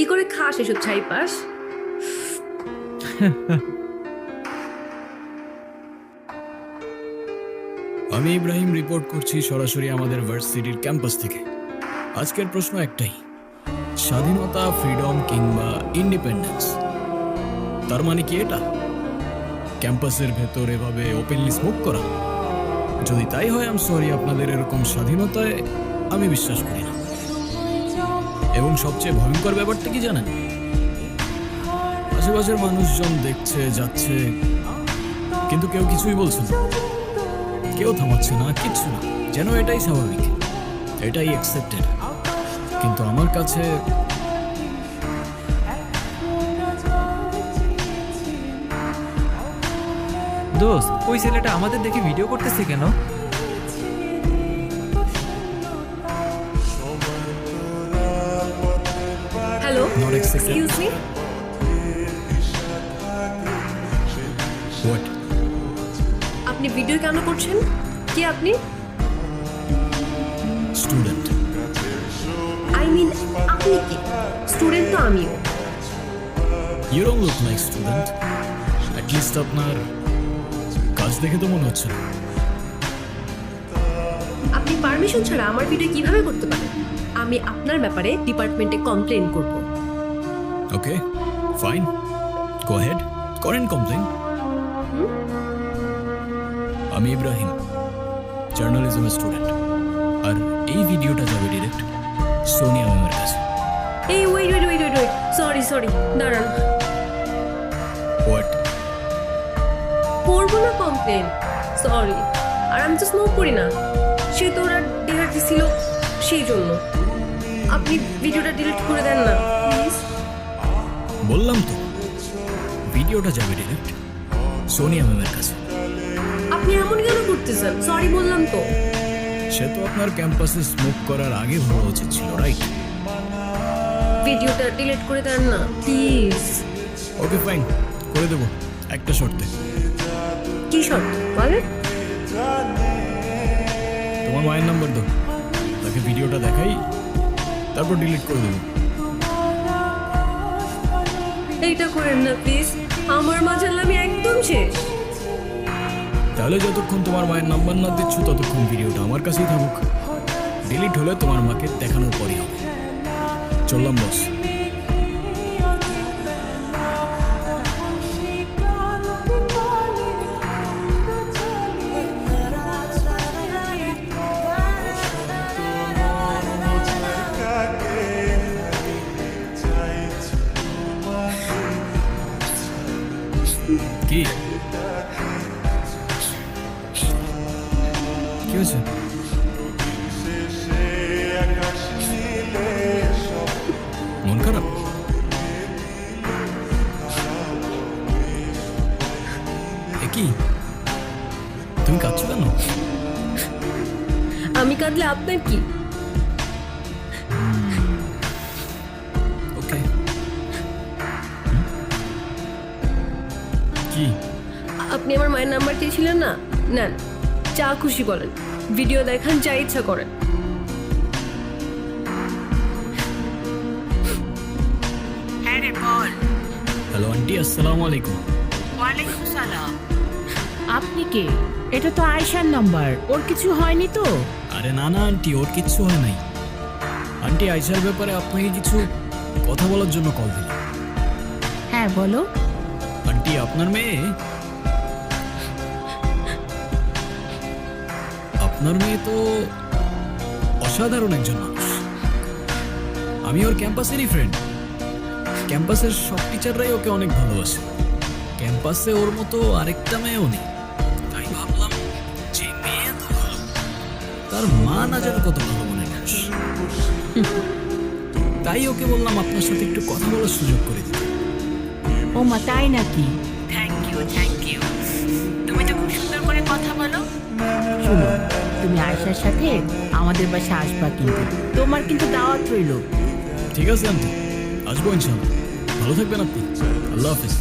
কি করে খাস এসব ছাইপাস? আমি ইব্রাহিম রিপোর্ট করছি সরাসরি আমাদের ভার্সিটির ক্যাম্পাস থেকে। আজকের প্রশ্ন একটাই, স্বাধীনতা, ফ্রিডম কিংবা ইন্ডিপেন্ডেন্স, তার মানে কি এটা? ক্যাম্পাসের ভেতর এভাবে ওপেনলি স্মোক করা? যদি তাই হয়, আই এম সরি, আপনাদের এরকম স্বাধীনতায় আমি বিশ্বাস করি না। এবং সবচেয়ে ভয়ঙ্কর ব্যাপারটা কি জানেন? আশেপাশের মানুষজন দেখছে, যাচ্ছে, কিন্তু কেউ কিছুই বলছে না, কেউ থামাচ্ছে না, কিচ্ছু না, যেন এটাই স্বাভাবিক, এটাই অ্যাকসেপ্টেড। কিন্তু আমার কাছে দোস্ত, ওই ছেলেটা আমাদের দেখে ভিডিও করতেছে কেন? Hello, Not accepted. Excuse me. What? আপনি ভিডিও কেন করছেন? কি আপনি? স্টুডেন্ট। আই মিন আপনি কি? স্টুডেন্ট তো আমিও। You don't look like student. At least আপনার কাজ দেখে তো মনে হচ্ছে না। আপনি পারমিশন ছাড়া আমার ভিডিও কিভাবে করতে পারেন? আমি আপনার ব্যাপারে ডিপার্টমেন্টে কমপ্লেন করব। ওকে, ফাইন, গো হেড, করেন কমপ্লেন। আমি ইব্রাহিম, জার্নালিজমের স্টুডেন্ট, আর এই ভিডিওটা যাবে ডিরেক্ট সোনিয়া ম্যামের কাছে। এই wait wait wait wait wait, sorry দাঁড়ান। হোয়াট? করবো না কমপ্লেন, সরি। আর আমি তো স্মোক করি না, সে তো ওরা ডেহার দিছিল, সেই জন্য। আপনি ভিডিওটা ডিলিট করে দেন না প্লিজ। বললাম তো, ভিডিওটা যাবে ডিরেক্ট সোনিয়া ম্যামের কাছে। আপনি এমন কেন করতেছেন? সরি বললাম তো। সে তো আপনার ক্যাম্পাসে স্মোক করার আগে ভাবা উচিত ছিল, রাইট? ভিডিওটা ডিলিট করে দেন না প্লিজ। ওকে ফাইন, করে দেবো, একটা শর্তে। কি শর্ত বলেন? তোমার মায়ের নাম্বার দাও, তাকে ভিডিওটা দেখাই, তারপর ডিলিট করে দেবো। এইটা করেন না প্লিজ, আমার মা জানলে আমি একদম শেষ। তাহলে যতক্ষণ তোমার মায়ের নাম্বার না দিচ্ছ ততক্ষণ ভিডিওটা আমার কাছেই থাকুক। ডিলিট হলে তোমার মাকে দেখানোর পরই হবে। চললাম বস। কি কি হয়েছে? মন খারাপ? এ কি, তুমি কাঁদছো কেন? আমি কাঁদলে আপনার কি? ওকে, কি? আপনি আমার মায়ের নাম্বার চেয়েছিলেন না, নেন, যা খুশি বলেন, ভিডিও দেখান, যা ইচ্ছা করেন। হ্যাঁ রে বল। হ্যালো আন্টি, আসসালামু আলাইকুম। ওয়ালাইকুম সালাম। আপনি কে? এটা তো আয়শার নাম্বার, ওর কিছু হয়নি তো? আরে না না আন্টি, ওর কিচ্ছু হয় নাই। আন্টি, আয়শার ব্যাপারে আপনাকে কিছু কথা বলার জন্য কল দিলাম। হ্যাঁ বলো। আন্টি, আপনার মেয়ে তো অসাধারণ একজন মানুষ। আমি ওর ক্যাম্পাসেরই ফ্রেন্ড। ক্যাম্পাসের সব টিচাররাই ওকে অনেক ভালোবাসে। ক্যাম্পাসে ওর মতো আরেকটা মেয়েও নেই। তাই ভাবলাম যে মেয়ে এত ভালো, তার মা না জানে কত ভালো মনের মানুষ। তাই ওকে বললাম আপনার সাথে একটু কথা বলার সুযোগ করে দিতে। ও মা, তাই নাকি? Thank you thank you. তুমি তো খুব সুন্দর করে কথা বলো। শুনো, তুমি আয়শার সাথে আমাদের বাসায় আসবা, কিন্তু তোমার কিন্তু দাওয়াত রইলো। ঠিক আছে আন্টি, আসবো ইনশাল্লাহ। ভালো থাকবেন আপনি। আল্লাহ হাফিজ।